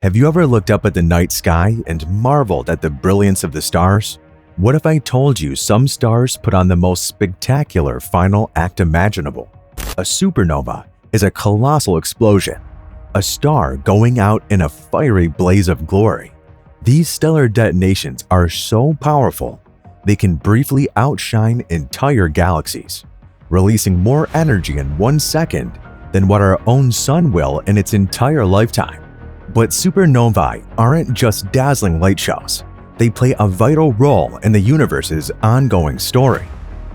Have you ever looked up at the night sky and marveled at the brilliance of the stars? What if I told you some stars put on the most spectacular final act imaginable? A supernova is a colossal explosion, a star going out in a fiery blaze of glory. These stellar detonations are so powerful, they can briefly outshine entire galaxies, releasing more energy in 1 second than what our own sun will in its entire lifetime. But supernovae aren't just dazzling light shows. They play a vital role in the universe's ongoing story.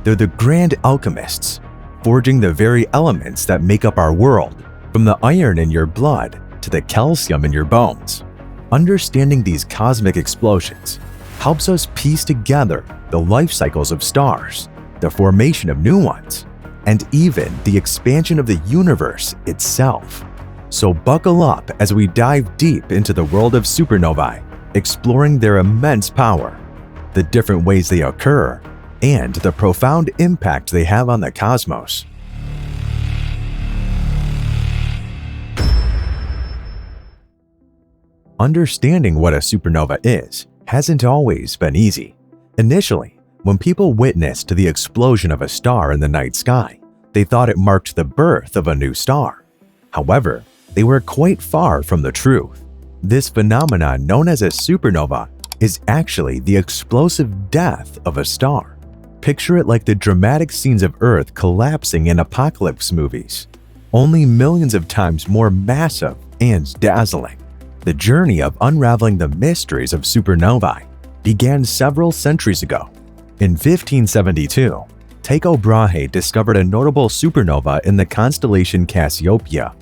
They're the grand alchemists, forging the very elements that make up our world, from the iron in your blood to the calcium in your bones. Understanding these cosmic explosions helps us piece together the life cycles of stars, the formation of new ones, and even the expansion of the universe itself. So buckle up as we dive deep into the world of supernovae, exploring their immense power, the different ways they occur, and the profound impact they have on the cosmos. Understanding what a supernova is hasn't always been easy. Initially, when people witnessed the explosion of a star in the night sky, they thought it marked the birth of a new star. However, they were quite far from the truth. This phenomenon, known as a supernova, is actually the explosive death of a star. Picture it like the dramatic scenes of Earth collapsing in apocalypse movies, only millions of times more massive and dazzling. The journey of unraveling the mysteries of supernovae began several centuries ago. In 1572, Tycho Brahe discovered a notable supernova in the constellation Cassiopeia.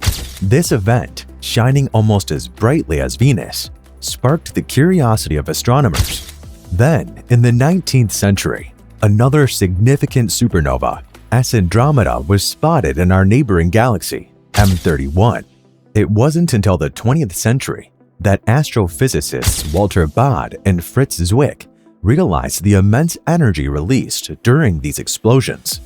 This event, shining almost as brightly as Venus, sparked the curiosity of astronomers. Then, in the 19th century, another significant supernova, S Andromeda, was spotted in our neighboring galaxy, M31. It wasn't until the 20th century that astrophysicists Walter Baade and Fritz Zwick realized the immense energy released during these explosions,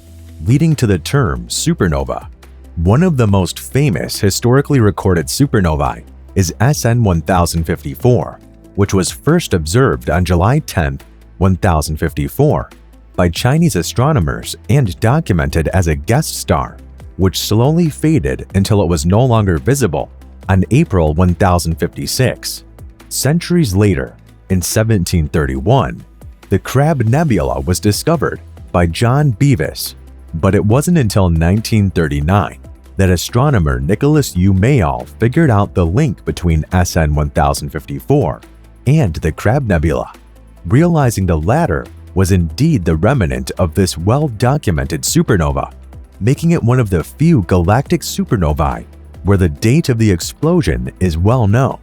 leading to the term supernova. One of the most famous historically recorded supernovae is SN 1054, which was first observed on July 10, 1054, by Chinese astronomers and documented as a guest star, which slowly faded until it was no longer visible on April 1056. Centuries later, in 1731, the Crab Nebula was discovered by John Bevis, but it wasn't until 1939 that astronomer Nicholas U. Mayall figured out the link between SN 1054 and the Crab Nebula, realizing the latter was indeed the remnant of this well-documented supernova, making it one of the few galactic supernovae where the date of the explosion is well known.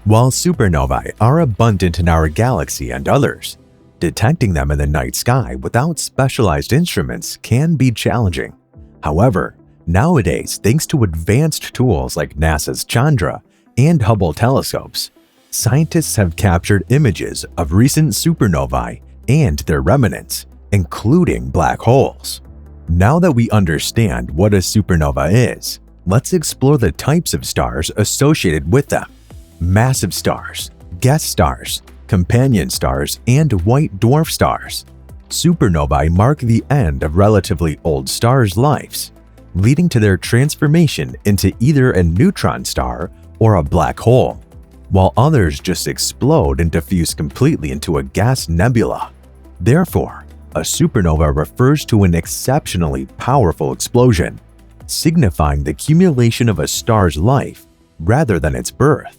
While supernovae are abundant in our galaxy and others, detecting them in the night sky without specialized instruments can be challenging. However, nowadays, thanks to advanced tools like NASA's Chandra and Hubble telescopes, scientists have captured images of recent supernovae and their remnants, including black holes. Now that we understand what a supernova is, let's explore the types of stars associated with them. Massive stars, guest stars, companion stars, and white dwarf stars. Supernovae mark the end of relatively old stars' lives, leading to their transformation into either a neutron star or a black hole, while others just explode and diffuse completely into a gas nebula. Therefore, a supernova refers to an exceptionally powerful explosion, signifying the accumulation of a star's life rather than its birth.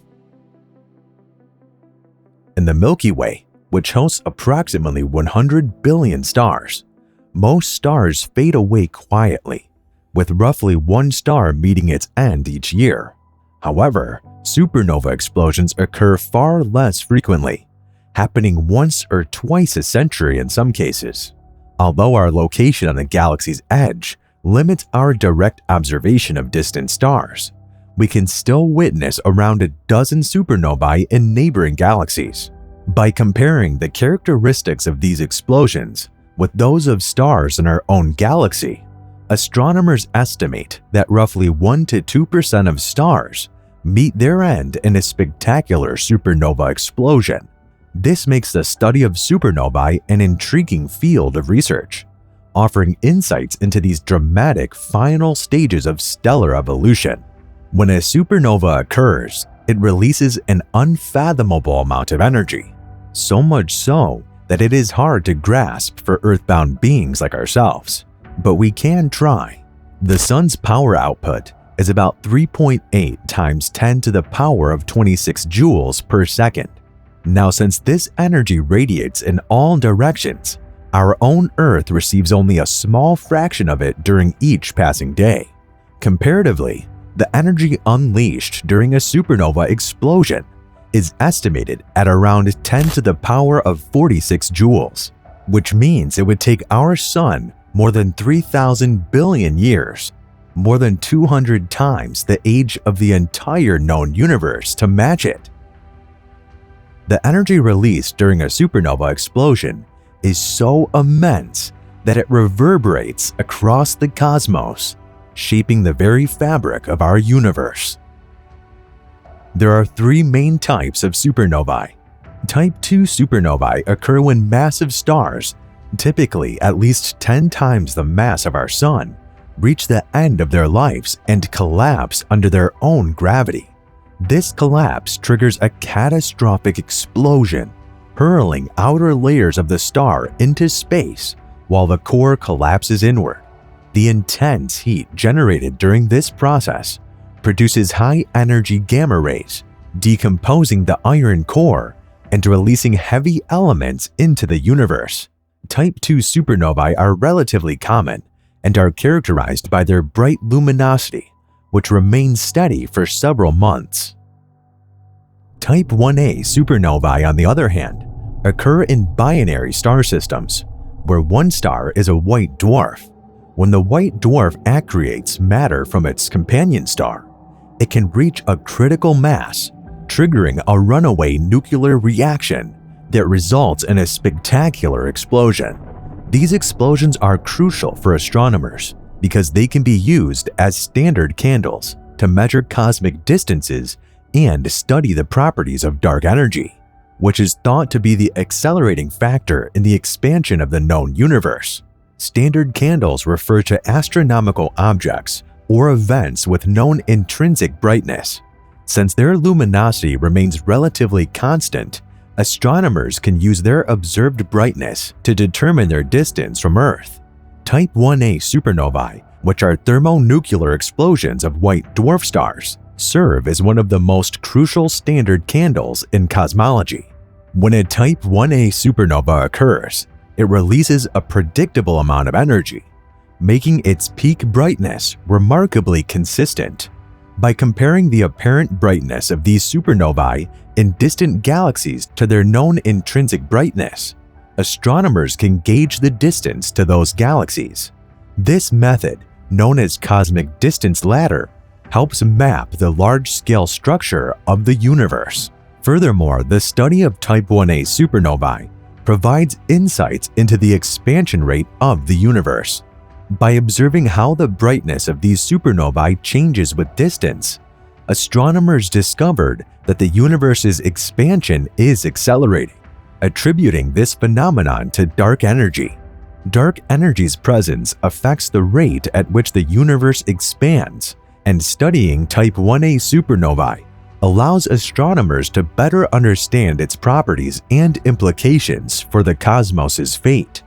In the Milky Way, which hosts approximately 100 billion stars, most stars fade away quietly, with roughly one star meeting its end each year. However, supernova explosions occur far less frequently, happening once or twice a century in some cases. Although our location on the galaxy's edge limits our direct observation of distant stars, we can still witness around a dozen supernovae in neighboring galaxies. By comparing the characteristics of these explosions with those of stars in our own galaxy, astronomers estimate that roughly 1 to 2% of stars meet their end in a spectacular supernova explosion. This makes the study of supernovae an intriguing field of research, offering insights into these dramatic final stages of stellar evolution. When a supernova occurs, it releases an unfathomable amount of energy, so much so that it is hard to grasp for earthbound beings like ourselves. But we can try. The sun's power output is about 3.8 times 10 to the power of 26 joules per second. Now, since this energy radiates in all directions, our own Earth receives only a small fraction of it during each passing day. Comparatively, the energy unleashed during a supernova explosion is estimated at around 10 to the power of 46 joules, which means it would take our sun more than 3,000 billion years, more than 200 times the age of the entire known universe to match it. The energy released during a supernova explosion is so immense that it reverberates across the cosmos, shaping the very fabric of our universe. There are three main types of supernovae. Type 2 supernovae occur when massive stars, typically at least 10 times the mass of our Sun, reach the end of their lives and collapse under their own gravity. This collapse triggers a catastrophic explosion, hurling outer layers of the star into space while the core collapses inward. The intense heat generated during this process produces high-energy gamma rays, decomposing the iron core and releasing heavy elements into the universe. Type 2 supernovae are relatively common and are characterized by their bright luminosity, which remains steady for several months. Type 1a supernovae, on the other hand, occur in binary star systems, where one star is a white dwarf. When the white dwarf accretes matter from its companion star, it can reach a critical mass, triggering a runaway nuclear reaction that results in a spectacular explosion. These explosions are crucial for astronomers because they can be used as standard candles to measure cosmic distances and study the properties of dark energy, which is thought to be the accelerating factor in the expansion of the known universe. Standard candles refer to astronomical objects or events with known intrinsic brightness. Since their luminosity remains relatively constant, astronomers can use their observed brightness to determine their distance from Earth. Type 1a supernovae, which are thermonuclear explosions of white dwarf stars, serve as one of the most crucial standard candles in cosmology. When a Type 1a supernova occurs, it releases a predictable amount of energy, making its peak brightness remarkably consistent. By comparing the apparent brightness of these supernovae in distant galaxies to their known intrinsic brightness, astronomers can gauge the distance to those galaxies. This method, known as cosmic distance ladder, helps map the large-scale structure of the universe. Furthermore, the study of Type 1a supernovae provides insights into the expansion rate of the universe. By observing how the brightness of these supernovae changes with distance, astronomers discovered that the universe's expansion is accelerating, attributing this phenomenon to dark energy. Dark energy's presence affects the rate at which the universe expands, and studying Type 1a supernovae allows astronomers to better understand its properties and implications for the cosmos's fate.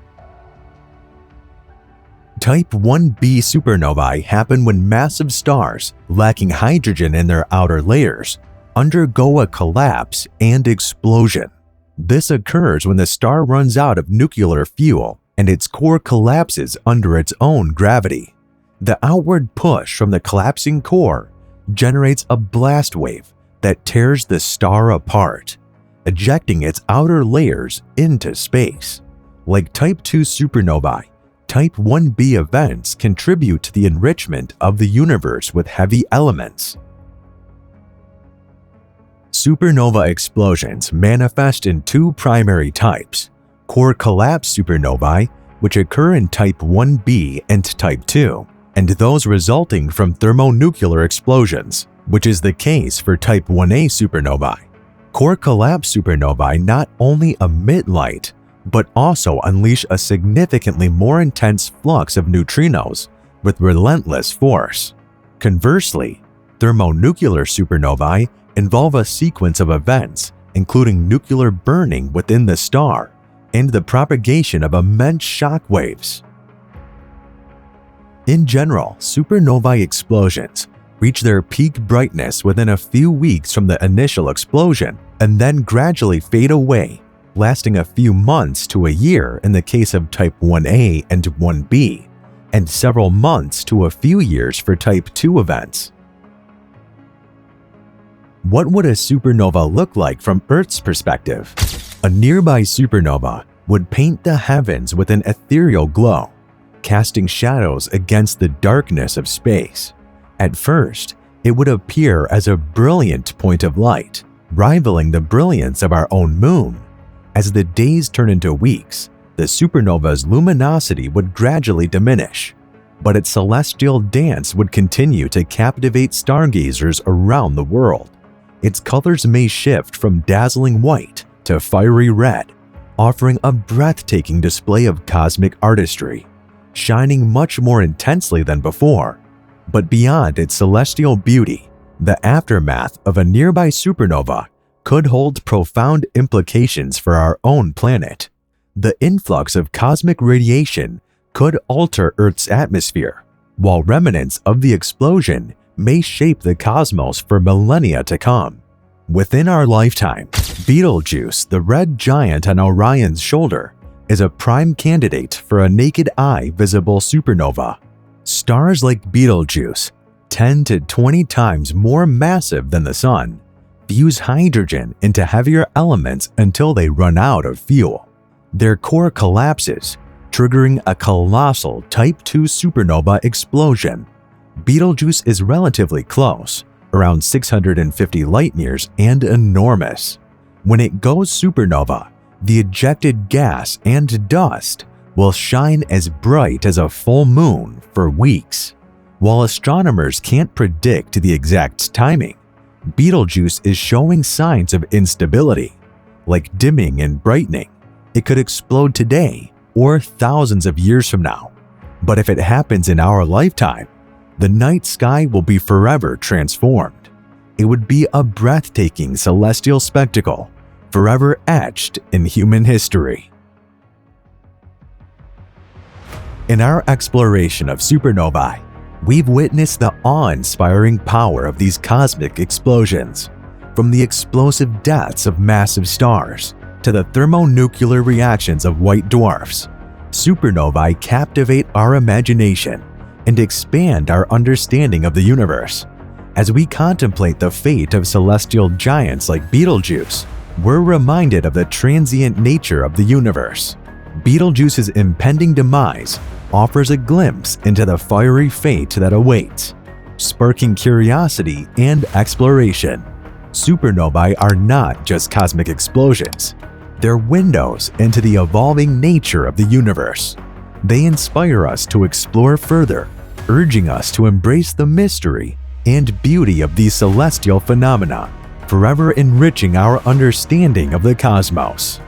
Type 1b supernovae happen when massive stars lacking hydrogen in their outer layers undergo a collapse and explosion. This occurs when the star runs out of nuclear fuel and its core collapses under its own gravity. The outward push from the collapsing core generates a blast wave that tears the star apart, ejecting its outer layers into space. Like Type 2 supernovae, Type 1b events contribute to the enrichment of the universe with heavy elements. Supernova explosions manifest in two primary types: core collapse supernovae, which occur in Type 1b and Type 2, and those resulting from thermonuclear explosions. which is the case for type 1a supernovae. Core collapse supernovae not only emit light, but also unleash a significantly more intense flux of neutrinos with relentless force. Conversely, thermonuclear supernovae involve a sequence of events, including nuclear burning within the star and the propagation of immense shock waves. In general, supernovae explosions reach their peak brightness within a few weeks from the initial explosion and then gradually fade away, lasting a few months to a year in the case of type 1a and 1b, and several months to a few years for type 2 events. What would a supernova look like from Earth's perspective? A nearby supernova would paint the heavens with an ethereal glow, casting shadows against the darkness of space. At first, it would appear as a brilliant point of light, rivaling the brilliance of our own moon. As the days turn into weeks, the supernova's luminosity would gradually diminish, but its celestial dance would continue to captivate stargazers around the world. Its colors may shift from dazzling white to fiery red, offering a breathtaking display of cosmic artistry, shining much more intensely than before. But beyond its celestial beauty, the aftermath of a nearby supernova could hold profound implications for our own planet. The influx of cosmic radiation could alter Earth's atmosphere, while remnants of the explosion may shape the cosmos for millennia to come. Within our lifetime, Betelgeuse, the red giant on Orion's shoulder, is a prime candidate for a naked eye visible supernova. Stars like Betelgeuse, 10 to 20 times more massive than the Sun, fuse hydrogen into heavier elements until they run out of fuel. Their core collapses, triggering a colossal Type 2 supernova explosion. Betelgeuse is relatively close, around 650 light-years, and enormous. When it goes supernova, the ejected gas and dust will shine as bright as a full moon for weeks. While astronomers can't predict the exact timing, Betelgeuse is showing signs of instability, like dimming and brightening. It could explode today or thousands of years from now. But if it happens in our lifetime, the night sky will be forever transformed. It would be a breathtaking celestial spectacle, forever etched in human history. In our exploration of supernovae, we've witnessed the awe-inspiring power of these cosmic explosions. From the explosive deaths of massive stars to the thermonuclear reactions of white dwarfs, supernovae captivate our imagination and expand our understanding of the universe. As we contemplate the fate of celestial giants like Betelgeuse, we're reminded of the transient nature of the universe. Betelgeuse's impending demise offers a glimpse into the fiery fate that awaits, sparking curiosity and exploration. Supernovae are not just cosmic explosions. They're windows into the evolving nature of the universe. They inspire us to explore further, urging us to embrace the mystery and beauty of these celestial phenomena, forever enriching our understanding of the cosmos.